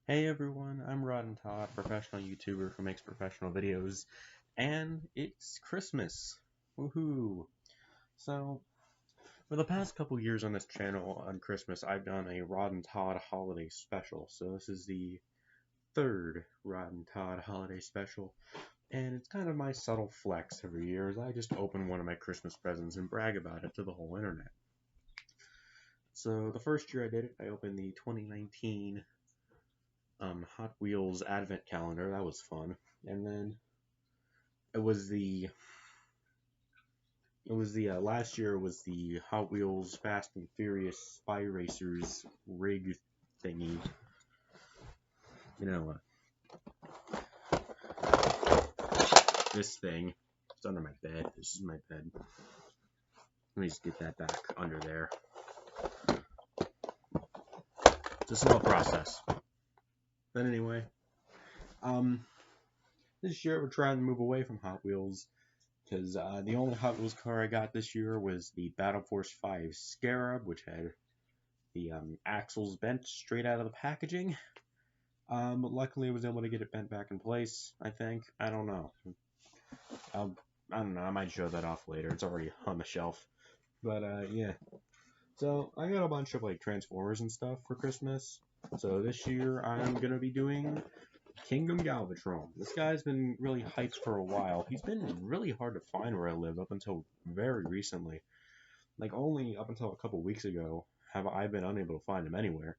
Hey everyone, I'm Todd, professional YouTuber who makes professional videos, and it's Christmas. Woohoo! So, for the past couple years on this channel on Christmas, I've done a Rod and Todd holiday special. So this is the third Rod and Todd holiday special, and it's kind of my subtle flex every year as I just open one of my Christmas presents and brag about it to the whole internet. So the first year I did it, I opened the 2019 Hot Wheels Advent Calendar. That was fun. And then it was the last year was the Hot Wheels Fast and Furious Spy Racers rig thingy. You know, this thing. It's under my bed. This is my bed. Let me just get that back under there. It's a small process. But anyway, this year we're trying to move away from Hot Wheels because the only Hot Wheels car I got this year was the Battle Force 5 Scarab, which had the axles bent straight out of the packaging. But luckily I was able to get it bent back in place, I think. I don't know. I don't know. I might show that off later. It's already on the shelf. But yeah. So I got a bunch of like Transformers and stuff for Christmas. So this year I'm gonna be doing Kingdom Galvatron. This guy's been really hyped for a while. He's been really hard to find where I live up until very recently. Like only up until a couple weeks ago have I been unable to find him anywhere.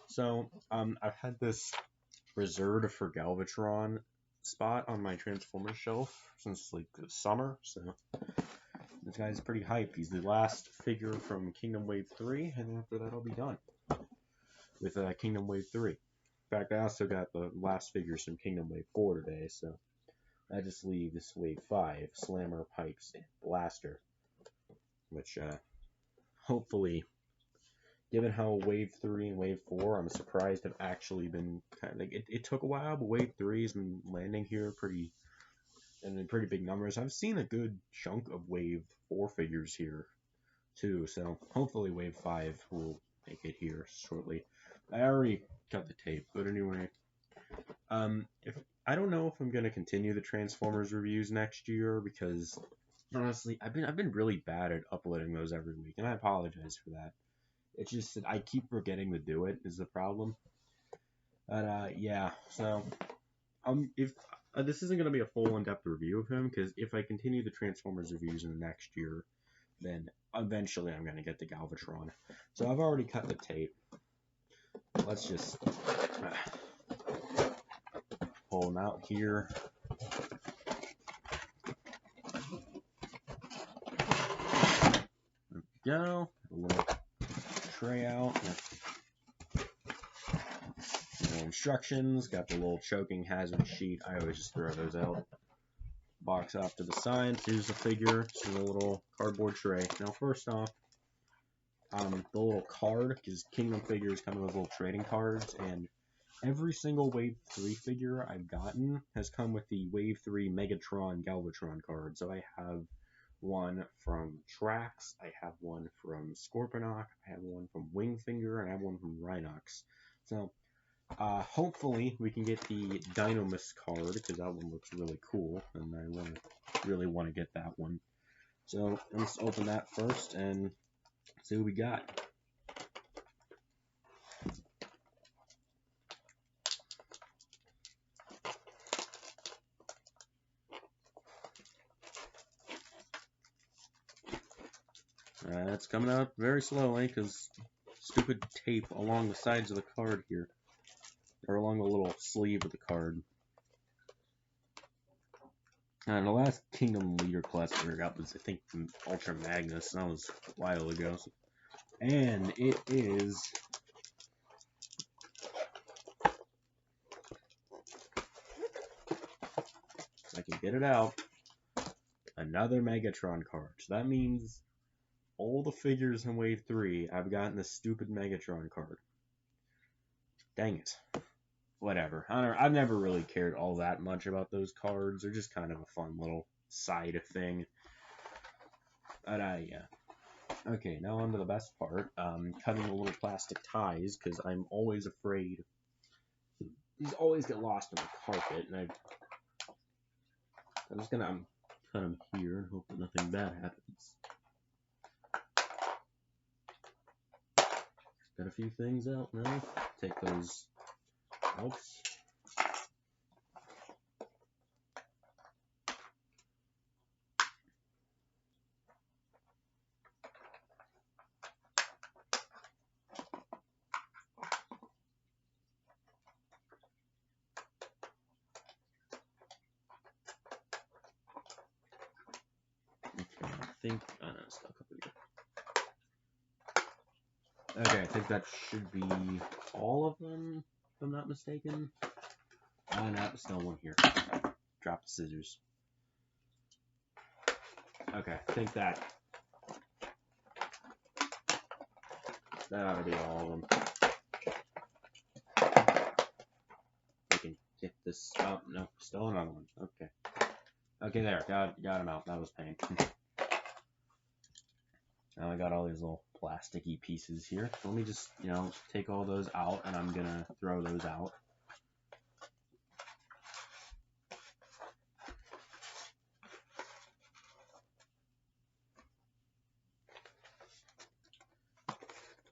So I've had this reserved for Galvatron spot on my Transformers shelf since like the summer. So this guy's pretty hype. He's the last figure from Kingdom Wave 3, and after that I'll be done with Kingdom Wave 3. In fact, I also got the last figures from Kingdom Wave 4 today, so I just leave this Wave 5, Slammer, Pipes, and Blaster, which hopefully, given how Wave 3 and Wave 4, I'm surprised have actually been kind of, like, it took a while, but Wave 3 has been landing here in pretty big numbers. I've seen a good chunk of Wave 4 figures here, too, so hopefully Wave 5 will make it here shortly. I already cut the tape, but anyway, if I don't know if I'm gonna continue the Transformers reviews next year because honestly, I've been really bad at uploading those every week, and I apologize for that. It's just that I keep forgetting to do it is the problem. But yeah, so if this isn't gonna be a full in-depth review of him because if I continue the Transformers reviews in the next year, then eventually I'm gonna get the Galvatron. So I've already cut the tape. Let's just pull them out here. There we go. A little tray out. The instructions. Got the little choking hazard sheet. I always just throw those out. Box off to the side. Here's the figure. This is a little cardboard tray. Now, first off, the little card, because Kingdom figures come with little trading cards, and every single Wave 3 figure I've gotten has come with the Wave 3 Megatron Galvatron card. So I have one from Trax, I have one from Scorponok, I have one from Wingfinger, and I have one from Rhinox. So hopefully we can get the Dynamis card, because that one looks really cool, and I really want to get that one. So let's open that first and see what we got. It's coming out very slowly because stupid tape along the sides of the card here, or along the little sleeve of the card. And the last Kingdom Leader class I got was, I think, from Ultra Magnus, and that was a while ago. And it is if I can get it out, another Megatron card. So that means all the figures in Wave 3, I've gotten this stupid Megatron card. Dang it. Whatever. I've never really cared all that much about those cards. They're just kind of a fun little side thing. But yeah. Okay, now on to the best part. Cutting the little plastic ties, because I'm always afraid these always get lost on the carpet, and I'm just gonna put them here and hope that nothing bad happens. Got a few things out now. Take those out. Stuck up here. Okay, I think that should be all of them, if I'm not mistaken. No, there's still one here. Drop the scissors. Okay, I think that ought to be all of them. We can get this. Oh no, still another one. Okay. Okay, there. Got him out. That was pain. Now I got all these little plasticky pieces here. So let me just, take all those out, and I'm gonna throw those out.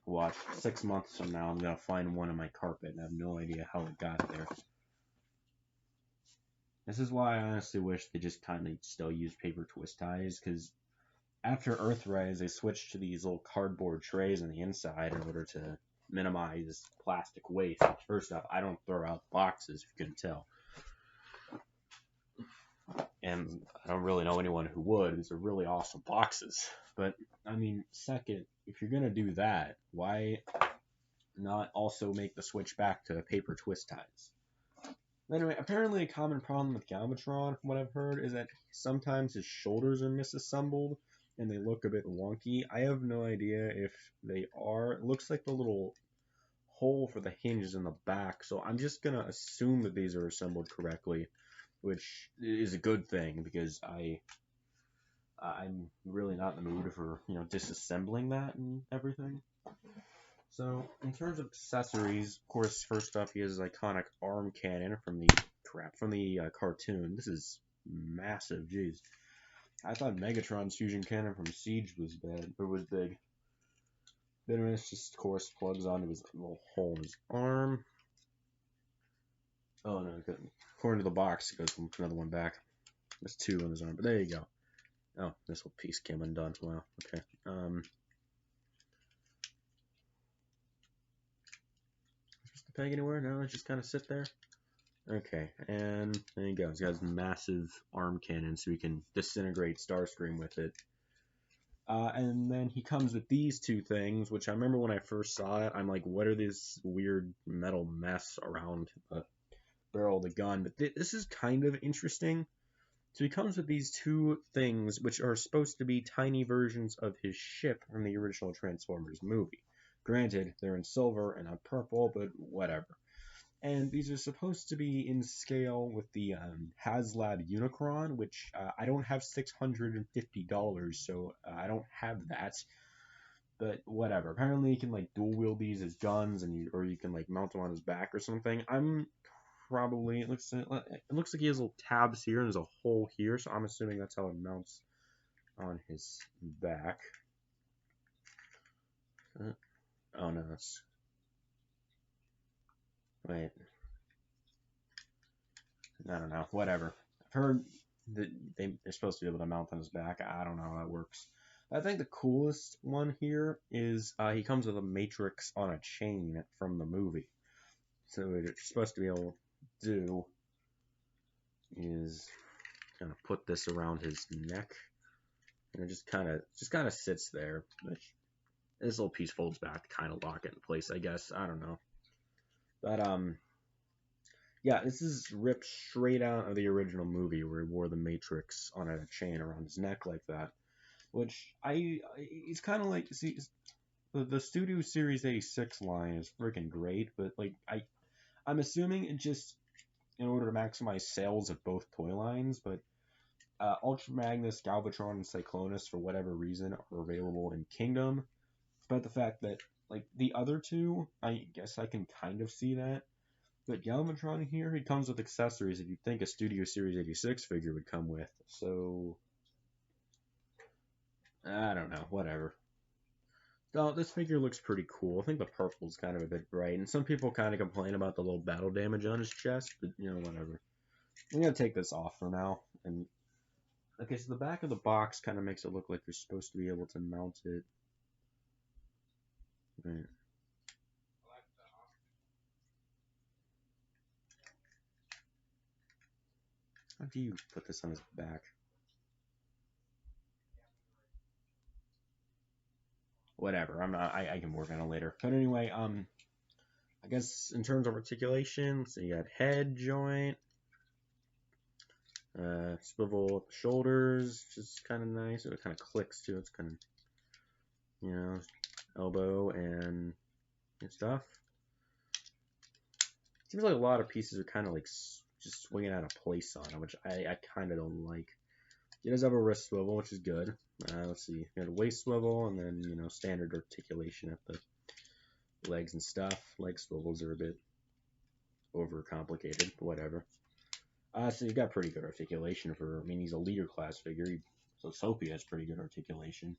Watch, 6 months from now, I'm gonna find one on my carpet, and I have no idea how it got there. This is why I honestly wish they just kind of still use paper twist ties, because after Earthrise, they switched to these little cardboard trays on the inside in order to minimize plastic waste. First off, I don't throw out boxes, if you couldn't tell. And I don't really know anyone who would. These are really awesome boxes. But, I mean, second, if you're going to do that, why not also make the switch back to paper twist ties? Anyway, apparently a common problem with Galvatron, from what I've heard, is that sometimes his shoulders are misassembled and they look a bit wonky. I have no idea if they are. It looks like the little hole for the hinge is in the back, so I'm just going to assume that these are assembled correctly, which is a good thing because I'm really not in the mood for, disassembling that and everything. So, in terms of accessories, of course, first up, he has his iconic arm cannon from the cartoon. This is massive, jeez. I thought Megatron's fusion cannon from Siege was big. Bitterness just, of course, plugs onto his little hole in his arm. Oh, no, according to the box, it goes another one back. There's two on his arm, but there you go. Oh, this whole piece came undone. Wow, okay. Just the peg anywhere? No, it just kind of sit there. Okay, and there you go. He's got his massive arm cannon, so he can disintegrate Starscream with it. And then he comes with these two things, which I remember when I first saw it, I'm like, what are this weird metal mess around the barrel of the gun? But this is kind of interesting. So he comes with these two things, which are supposed to be tiny versions of his ship from the original Transformers movie. Granted, they're in silver and not purple, but whatever. And these are supposed to be in scale with the HasLab Unicron, which I don't have $650, so I don't have that. But whatever. Apparently, you can dual wield these as guns, or you can mount them on his back or something. It looks like he has little tabs here and there's a hole here, so I'm assuming that's how it mounts on his back. Oh no, that's... Wait. I don't know. Whatever. I've heard that they're supposed to be able to mount on his back. I don't know how that works. I think the coolest one here is he comes with a matrix on a chain from the movie. So what it's supposed to be able to do is kind of put this around his neck, and it just kind of sits there. Which this little piece folds back to kind of lock it in place, I guess. I don't know, but yeah, this is ripped straight out of the original movie where he wore the Matrix on a chain around his neck like that. Which it's kind of like, see, the Studio Series 86 line is freaking great, but I'm assuming it just in order to maximize sales of both toy lines, but Ultra Magnus, Galvatron, and Cyclonus, for whatever reason, are available in Kingdom. Despite the fact that, the other two, I guess I can kind of see that. But Galvatron here, he comes with accessories that you'd think a Studio Series 86 figure would come with. So, I don't know, whatever. Oh, this figure looks pretty cool. I think the purple's kind of a bit bright, and some people kind of complain about the little battle damage on his chest, but, you know, whatever. I'm going to take this off for now. And okay, so the back of the box kind of makes it look like you're supposed to be able to mount it. Right. How do you put this on his back? Whatever, I'm not, I can work on it later. But anyway, I guess in terms of articulation, so you got head joint, swivel at the shoulders, which is kind of nice. It kind of clicks too. It's kind of, you know, elbow and stuff. Seems like a lot of pieces are kind of like just swinging out of place on it, which I kind of don't like. It does have a wrist swivel, which is good. Let's see, you got a waist swivel, and then, you know, standard articulation at the legs and stuff. Leg swivels are a bit overcomplicated, but whatever. So you've got pretty good articulation for, I mean, he's a leader class figure, so Sophie has pretty good articulation.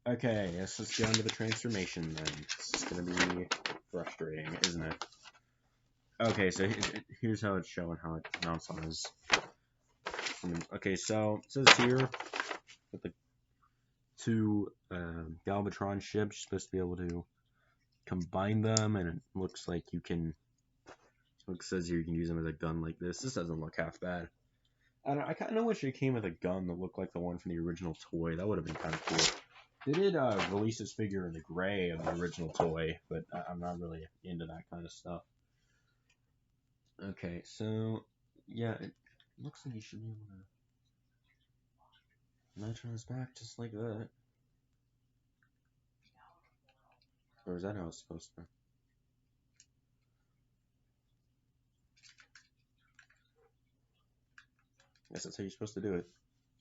Okay, yes, let's get on to the transformation then. This is going to be frustrating, isn't it? Okay, so here's how it's showing how it mounts on his... Okay, so it says here with the two Galvatron ships, you're supposed to be able to combine them, and it looks like you can... It says here you can use them as a gun like this. This doesn't look half bad. I kind of wish it came with a gun that looked like the one from the original toy. That would have been kind of cool. They did release this figure in the gray of the original toy, but I'm not really into that kind of stuff. Okay, so yeah, it looks like you should be able to match on his back just like that. Or is that how it's supposed to? I guess that's how you're supposed to do it.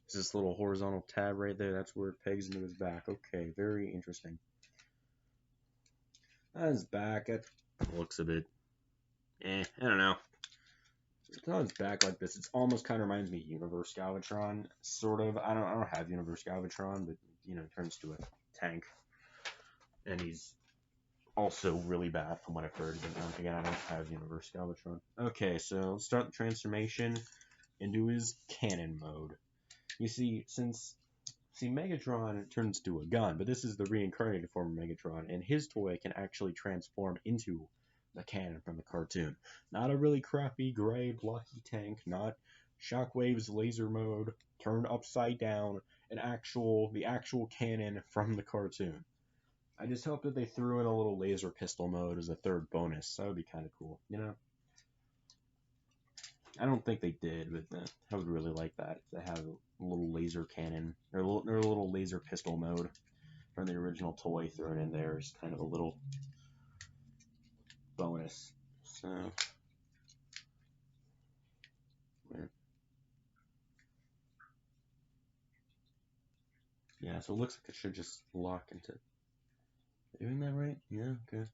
It's this little horizontal tab right there. That's where it pegs into his back. Okay, very interesting. His back, it looks a bit, I don't know. It's on his back like this. It almost kind of reminds me of Universe Galvatron, sort of. I don't have Universe Galvatron, but, you know, turns to a tank, and he's also really bad from what I've heard. But again, I don't have Universe Galvatron. Okay, so let's start the transformation into his cannon mode. You see, Megatron turns to a gun, but this is the reincarnated form of Megatron, and his toy can actually transform into the cannon from the cartoon. Not a really crappy gray blocky tank, not Shockwave's laser mode turned upside down, the actual cannon from the cartoon. I just hope that they threw in a little laser pistol mode as a third bonus. That would be kind of cool, you know? I don't think they did, but I would really like that. If they have a little laser cannon, or a little laser pistol mode from the original toy thrown in there is kind of a little bonus. So, yeah, so it looks like it should just lock into... Doing that right? Yeah, okay.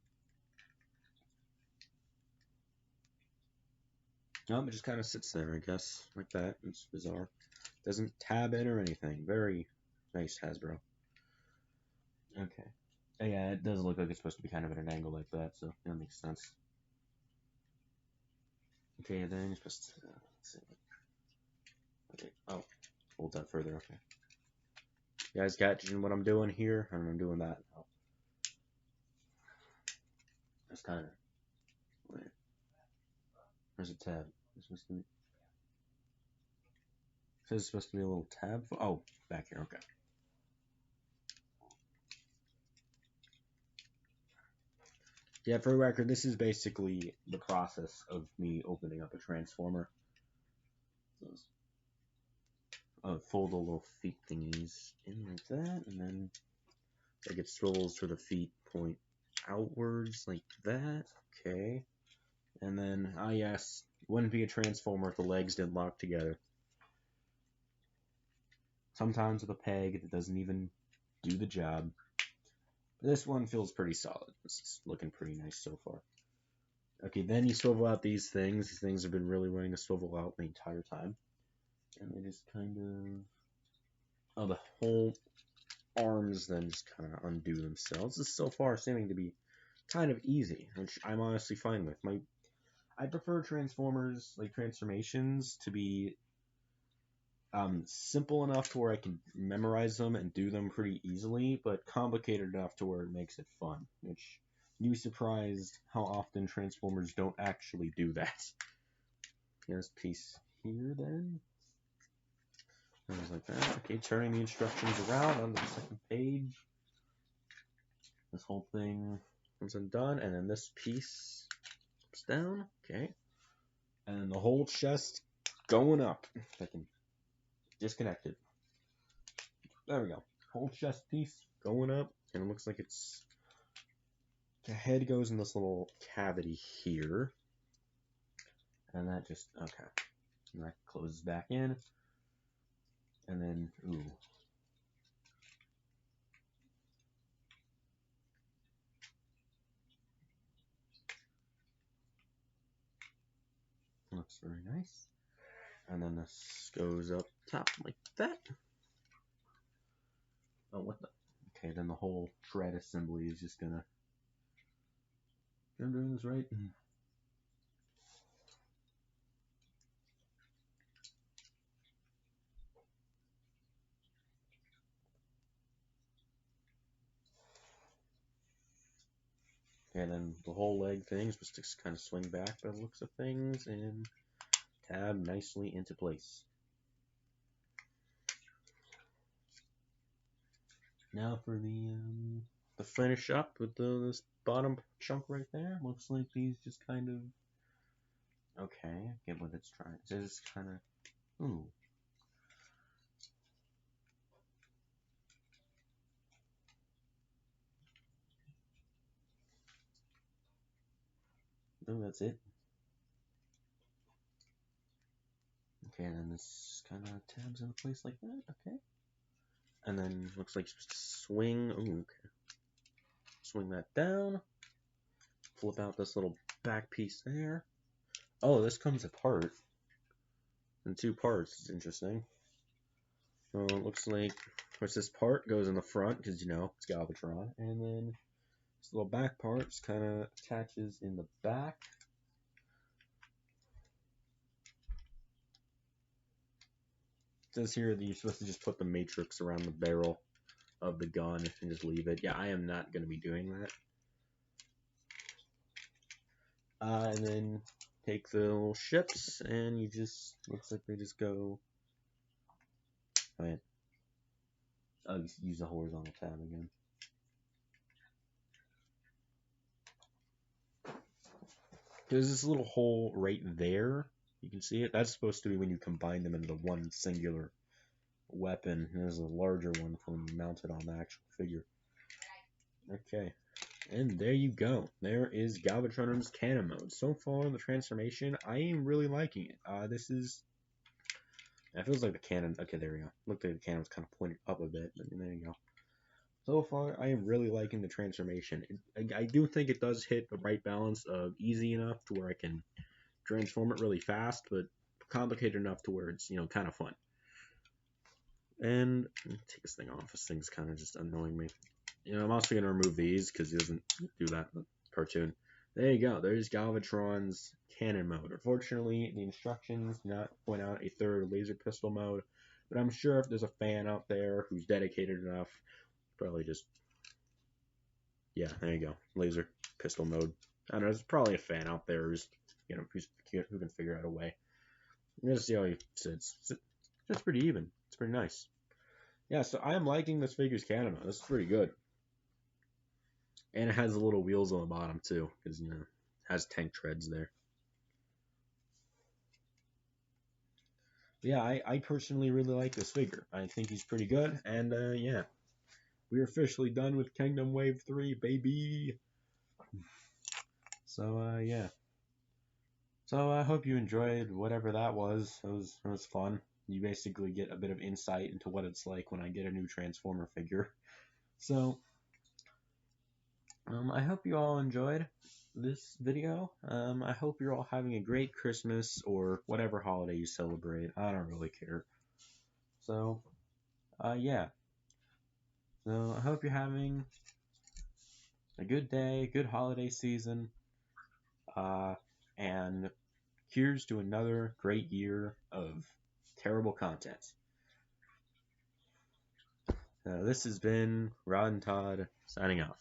No, it just kind of sits there, I guess, like that. It's bizarre. Doesn't tab in or anything. Very nice, Hasbro. Okay. Yeah, it does look like it's supposed to be kind of at an angle like that, so that makes sense. Okay, then you're supposed to... let's see. Okay, oh, hold that further, okay. You guys catching what I'm doing here? And I'm doing that. Oh. That's kind of... Wait. Where's the tab? It's supposed to be... It says it's supposed to be a little tab. Oh, back here, okay. Yeah, for the record, this is basically the process of me opening up a transformer. Fold the little feet thingies in like that, and then I get swivels for the feet point outwards like that. Okay. And then, yes, wouldn't be a transformer if the legs didn't lock together. Sometimes with a peg that doesn't even do the job. This one feels pretty solid. This is looking pretty nice so far. Okay, then you swivel out these things. These things have been really wanting to swivel out the entire time. And they just kind of... Oh, the whole arms then just kind of undo themselves. This is so far seeming to be kind of easy, which I'm honestly fine with. I prefer Transformers, like transformations, to be simple enough to where I can memorize them and do them pretty easily, but complicated enough to where it makes it fun, which you'd be surprised how often Transformers don't actually do that. Here's a piece here then. Things like that. Okay, turning the instructions around on the second page. This whole thing comes undone, and then this piece comes down. Okay. And the whole chest going up. If I can disconnect it. There we go. Whole chest piece going up, and it looks like it's... The head goes in this little cavity here. And that just... Okay. And that closes back in. And then... Ooh. Looks very nice. And then this goes up top like that. Oh, what the... Okay, then the whole tread assembly is just gonna... I'm doing this right. And then the whole leg thing is supposed to kind of swing back by the looks of things and tab nicely into place. Now for the finish up with this bottom chunk right there. Looks like these just kind of... Okay, I get what it's trying. It's just kind of... Ooh. Oh, that's it. Okay, and then this kind of tabs into place like that. Okay. And then looks like you're supposed to swing. Ooh, okay. Swing that down. Flip out this little back piece there. Oh, this comes apart in two parts. It's interesting. So it looks like this part goes in the front because, you know, it's Galvatron. And then this little back part just kind of attaches in the back. It says here that you're supposed to just put the matrix around the barrel of the gun and just leave it. Yeah, I am not going to be doing that. And then take the little ships and you just, looks like they just go, I'll just use the horizontal tab again. There's this little hole right there. You can see it. That's supposed to be when you combine them into one singular weapon. And there's a larger one for when you mount it on the actual figure. Okay. And there you go. There is Galvatron's cannon mode. So far, the transformation, I am really liking it. It feels like the cannon... Okay, there we go. Looked like the cannon was kind of pointed up a bit, but there you go. So far, I am really liking the transformation. I do think it does hit the right balance of easy enough to where I can transform it really fast, but complicated enough to where it's, you know, kind of fun. And take this thing off. This thing's kind of just annoying me. You know, I'm also going to remove these because it doesn't do that in the cartoon. There you go. There's Galvatron's cannon mode. Unfortunately, the instructions do not point out a third laser pistol mode, but I'm sure if there's a fan out there who's dedicated enough, probably just... Yeah, there you go. Laser pistol mode. I don't know, there's probably a fan out there who's, you know, who can figure out a way. I'm gonna see how he sits. It's pretty even. It's pretty nice. Yeah, so I am liking this figure's cannon mode. This is pretty good. And it has the little wheels on the bottom too, because, you know, it has tank treads there. Yeah, I personally really like this figure. I think he's pretty good, and yeah. We're officially done with Kingdom Wave 3, baby! So, yeah. So I hope you enjoyed whatever that was. It was fun. You basically get a bit of insight into what it's like when I get a new Transformer figure. So, I hope you all enjoyed this video. I hope you're all having a great Christmas or whatever holiday you celebrate. I don't really care. So, yeah. So I hope you're having a good day, good holiday season, and here's to another great year of terrible content. This has been Rod and Todd signing off.